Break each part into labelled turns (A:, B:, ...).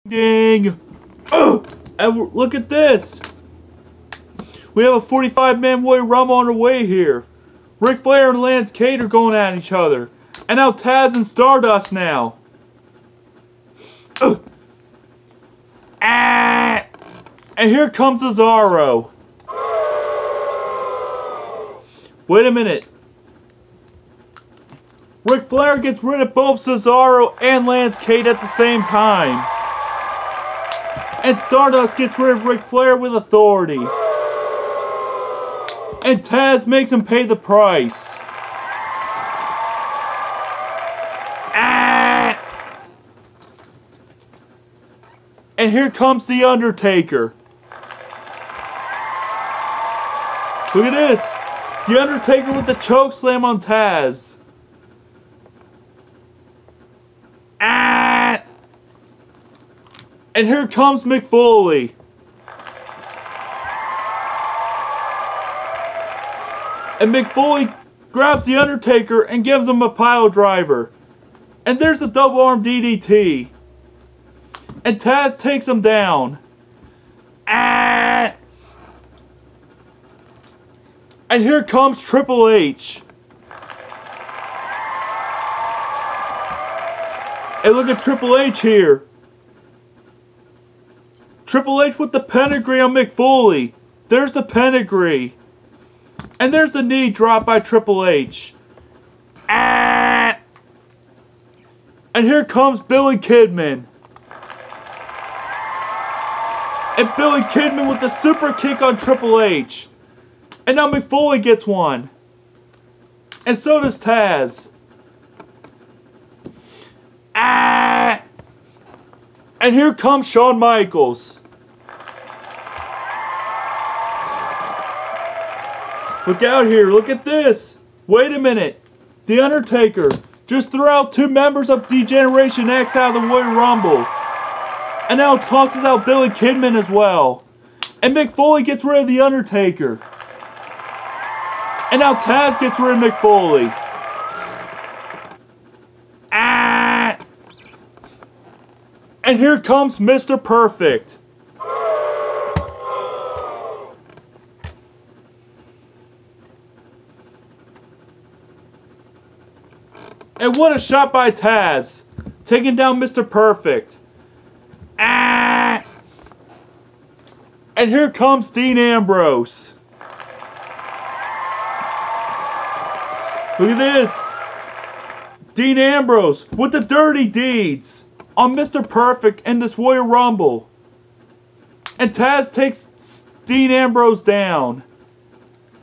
A: Ding! Oh, and look at this! We have a 45-man Royal Rumble on the way here. Ric Flair and Cade are going at each other. And now Taz and Stardust now. And here comes Cesaro. Wait a minute. Ric Flair gets rid of both Cesaro and Cade at the same time. And Stardust gets rid of Ric Flair with authority. And Taz makes him pay the price. And here comes The Undertaker. Look at this. The Undertaker with the chokeslam on Taz. And here comes Mick Foley. And Mick Foley grabs The Undertaker and gives him a pile driver. And there's a double arm DDT. And Taz takes him down. And here comes Triple H. And look at Triple H here. Triple H with the pedigree on Mick Foley. There's the pedigree. And there's the knee drop by Triple H. And here comes Billy Kidman. And Billy Kidman with the super kick on Triple H. And now Mick Foley gets one. And so does Taz. And here comes Shawn Michaels. Look out here, look at this. Wait a minute. The Undertaker just threw out 2 members of D-Generation X out of the Royal Rumble. And now tosses out Billy Kidman as well. And Mick Foley gets rid of The Undertaker. And now Taz gets rid of Mick Foley. And here comes Mr. Perfect. And what a shot by Taz. Taking down Mr. Perfect. And here comes Dean Ambrose. Look at this. Dean Ambrose with the dirty deeds on Mr. Perfect in this Royal Rumble. And Taz takes Dean Ambrose down.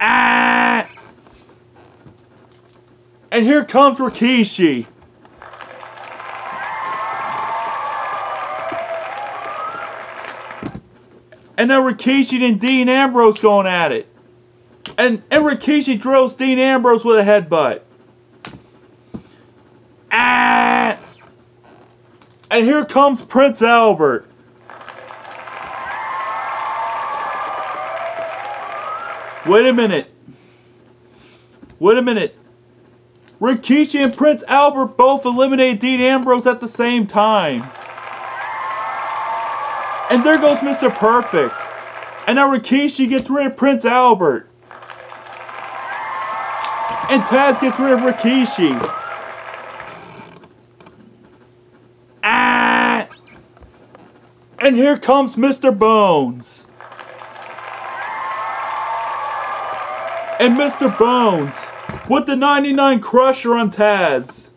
A: And here comes Rikishi. And now Rikishi and Dean Ambrose going at it. And Rikishi drills Dean Ambrose with a headbutt. And here comes Prince Albert. Wait a minute. Wait a minute. Rikishi and Prince Albert both eliminated Dean Ambrose at the same time. And there goes Mr. Perfect. And now Rikishi gets rid of Prince Albert. And Taz gets rid of Rikishi. And here comes Mr. Bones. And Mr. Bones with the 99 Crusher on Taz.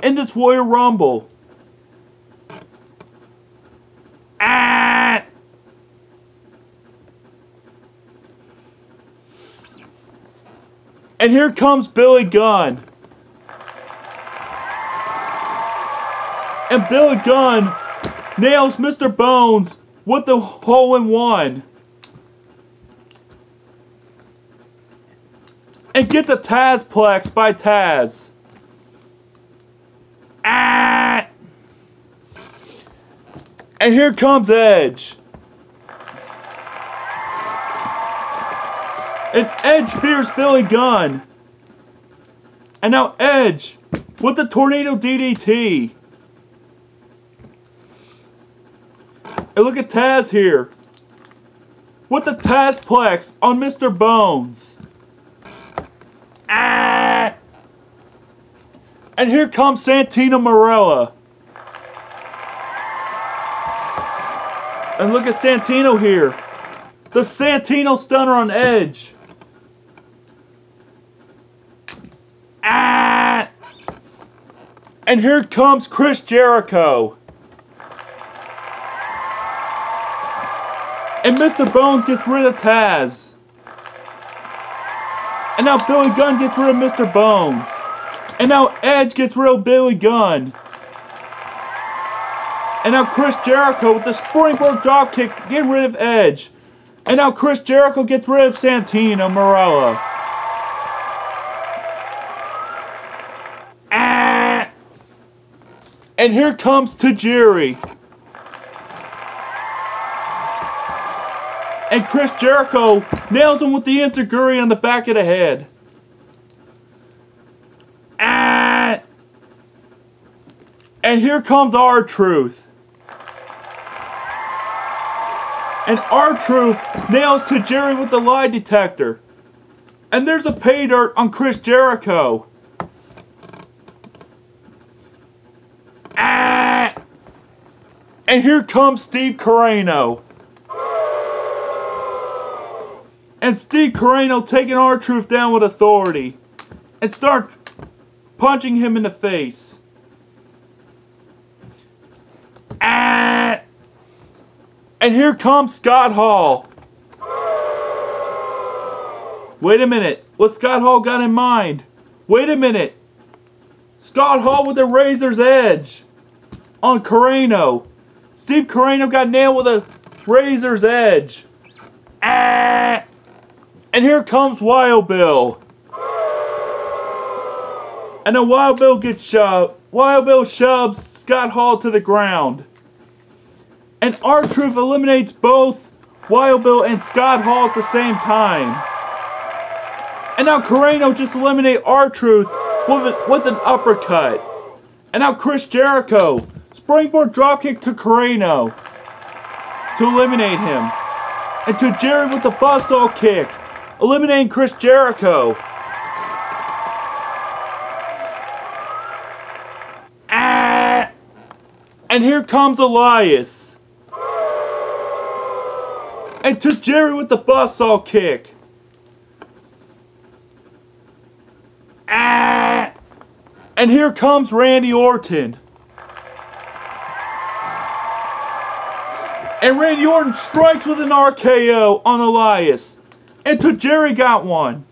A: In this Royal Rumble. And here comes Billy Gunn. And Billy Gunn nails Mr. Bones with the hole-in-one. And gets a Tazplex by Taz. And here comes Edge. And Edge spears Billy Gunn. And now Edge with the Tornado DDT. And look at Taz here. With the Tazplex on Mr. Bones. Ah! And here comes Santino Marella. And look at Santino here. The Santino Stunner on Edge. Ah! And here comes Chris Jericho. And Mr. Bones gets rid of Taz. And now Billy Gunn gets rid of Mr. Bones. And now Edge gets rid of Billy Gunn. And now Chris Jericho with the springboard dropkick get rid of Edge. And now Chris Jericho gets rid of Santino Marella. Ah! And here comes Tajiri. And Chris Jericho nails him with the enziguri on the back of the head. Ah! And here comes R-Truth. And R-Truth nails Tajiri with the lie detector. And there's a pay dirt on Chris Jericho. Ah! And here comes Steve Corino. And Steve Corino taking R-Truth down with authority. And start punching him in the face. Ah! And here comes Scott Hall. Wait a minute. What Scott Hall got in mind? Wait a minute. Scott Hall with the razor's edge on Corino. Steve Corino got nailed with a razor's edge. Ah! And here comes Wild Bill. And then Wild Bill gets shoved. Wild Bill shoves Scott Hall to the ground. And R-Truth eliminates both Wild Bill and Scott Hall at the same time. And now Corino just eliminates R-Truth with an uppercut. And now Chris Jericho, springboard dropkick to Corino to eliminate him. And to Jerry with the buzzsaw kick, eliminating Chris Jericho. Ah! And here comes Elias. And to Jerry with the buzzsaw kick. Ah! And here comes Randy Orton. And Randy Orton strikes with an RKO on Elias. And Tajiri got one.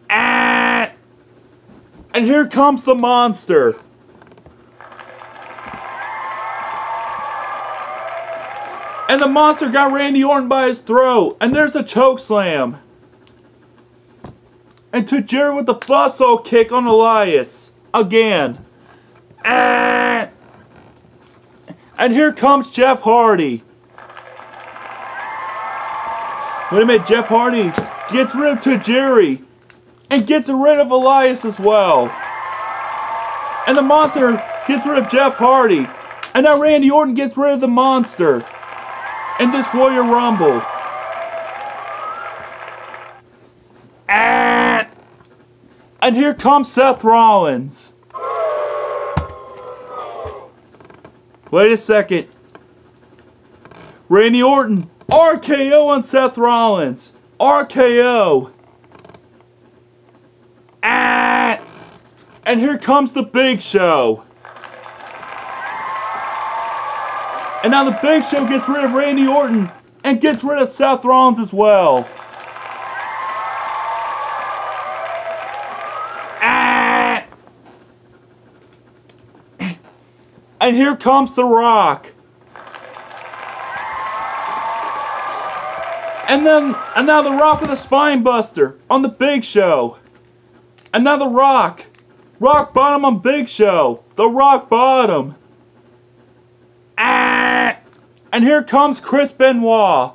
A: Ah! And here comes the monster. And the monster got Randy Orton by his throat. And there's a choke slam. And Tajiri with the buzzsaw kick on Elias. Again. Ah! And here comes Jeff Hardy. Wait a minute, Jeff Hardy gets rid of Tajiri. And gets rid of Elias as well. And the monster gets rid of Jeff Hardy. And now Randy Orton gets rid of the monster. In this Royal Rumble. Ah! And here comes Seth Rollins. Wait a second. Randy Orton. RKO on Seth Rollins. RKO. Ah! And here comes the Big Show. And now the Big Show gets rid of Randy Orton and gets rid of Seth Rollins as well. Ah! And here comes The Rock. And now The Rock with a spine buster on the Big Show. And now The Rock. Rock bottom on Big Show. The Rock bottom. Ah! And here comes Chris Benoit.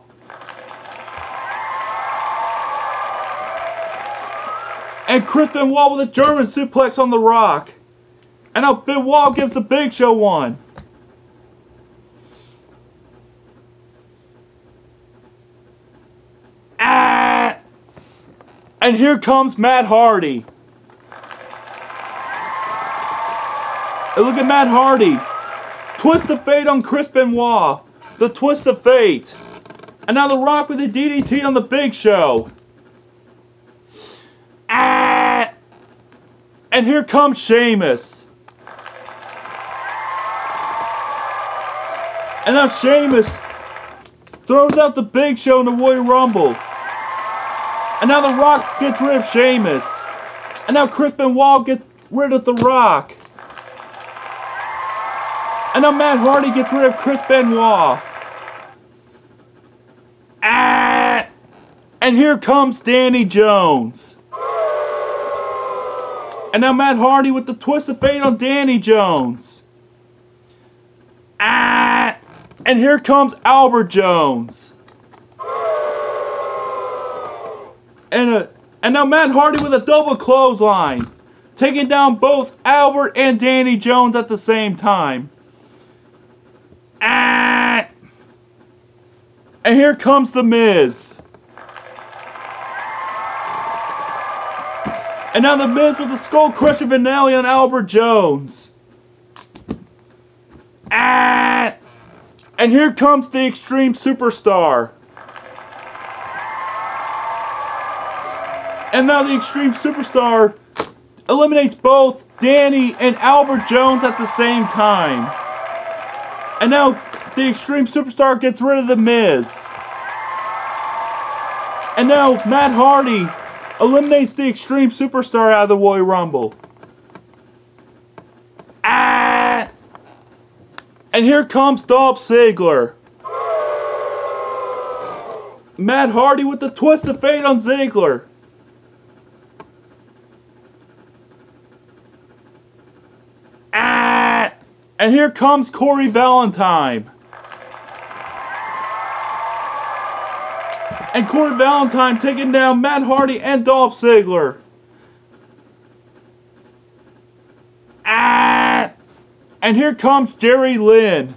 A: And Chris Benoit with a German suplex on The Rock. And now Benoit gives the Big Show one. And here comes Matt Hardy. And look at Matt Hardy. Twist of Fate on Chris Benoit. The Twist of Fate. And now The Rock with the DDT on the Big Show. Ah! And here comes Sheamus. And now Sheamus throws out the Big Show in the Royal Rumble. And now The Rock gets rid of Sheamus. And now Chris Benoit gets rid of The Rock. And now Matt Hardy gets rid of Chris Benoit. Ah! And here comes Danny Jones. And now Matt Hardy with the Twist of Fate on Danny Jones. Ah! And here comes Albert Jones. And now Matt Hardy with a double clothesline. Taking down both Albert and Danny Jones at the same time. Ah! And here comes The Miz. And now The Miz with the Skull Crusher finale on Albert Jones. Ah! And here comes the Extreme Superstar. And now the Extreme Superstar eliminates both Danny and Albert Jones at the same time. And now the Extreme Superstar gets rid of The Miz. And now Matt Hardy eliminates the Extreme Superstar out of the Royal Rumble. Ah! And here comes Dolph Ziggler. Matt Hardy with the Twist of Fate on Ziggler. Ah! And here comes Corey Valentine. And Corey Valentine taking down Matt Hardy and Dolph Ziggler. Ah! And here comes Jerry Lynn.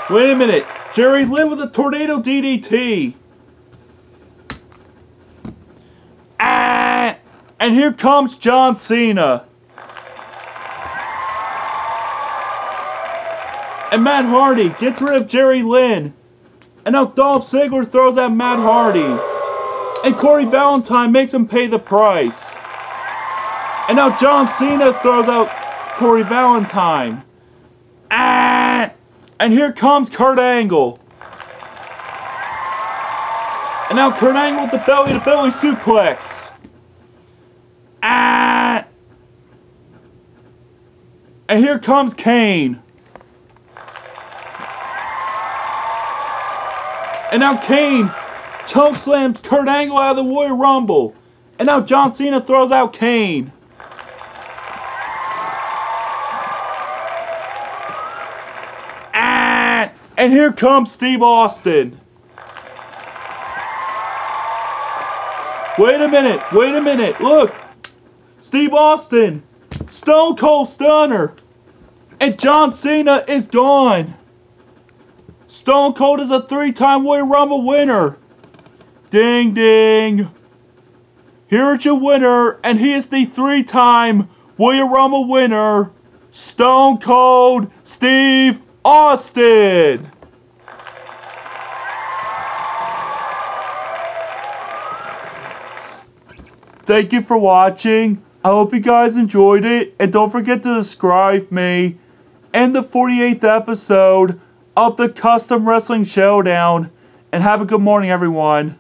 A: Wait a minute. Jerry Lynn with a Tornado DDT. Ah! And here comes John Cena. And Matt Hardy gets rid of Jerry Lynn. And now Dolph Ziggler throws out Matt Hardy. And Corey Valentine makes him pay the price. And now John Cena throws out Corey Valentine. Ah! And here comes Kurt Angle. And now Kurt Angle with the belly-to-belly suplex. Ah! And here comes Kane. And now Kane chokeslams Kurt Angle out of the Royal Rumble. And now John Cena throws out Kane. Ah! And here comes Steve Austin. Wait a minute, look. Steve Austin, Stone Cold Stunner. And John Cena is gone. Stone Cold is a 3-time Royal Rumble winner. Ding ding. Here is your winner, and he is the 3-time Royal Rumble winner, Stone Cold Steve Austin. Thank you for watching. I hope you guys enjoyed it, and don't forget to subscribe me and the 48th episode of the Custom Wrestling Showdown, and have a good morning, everyone.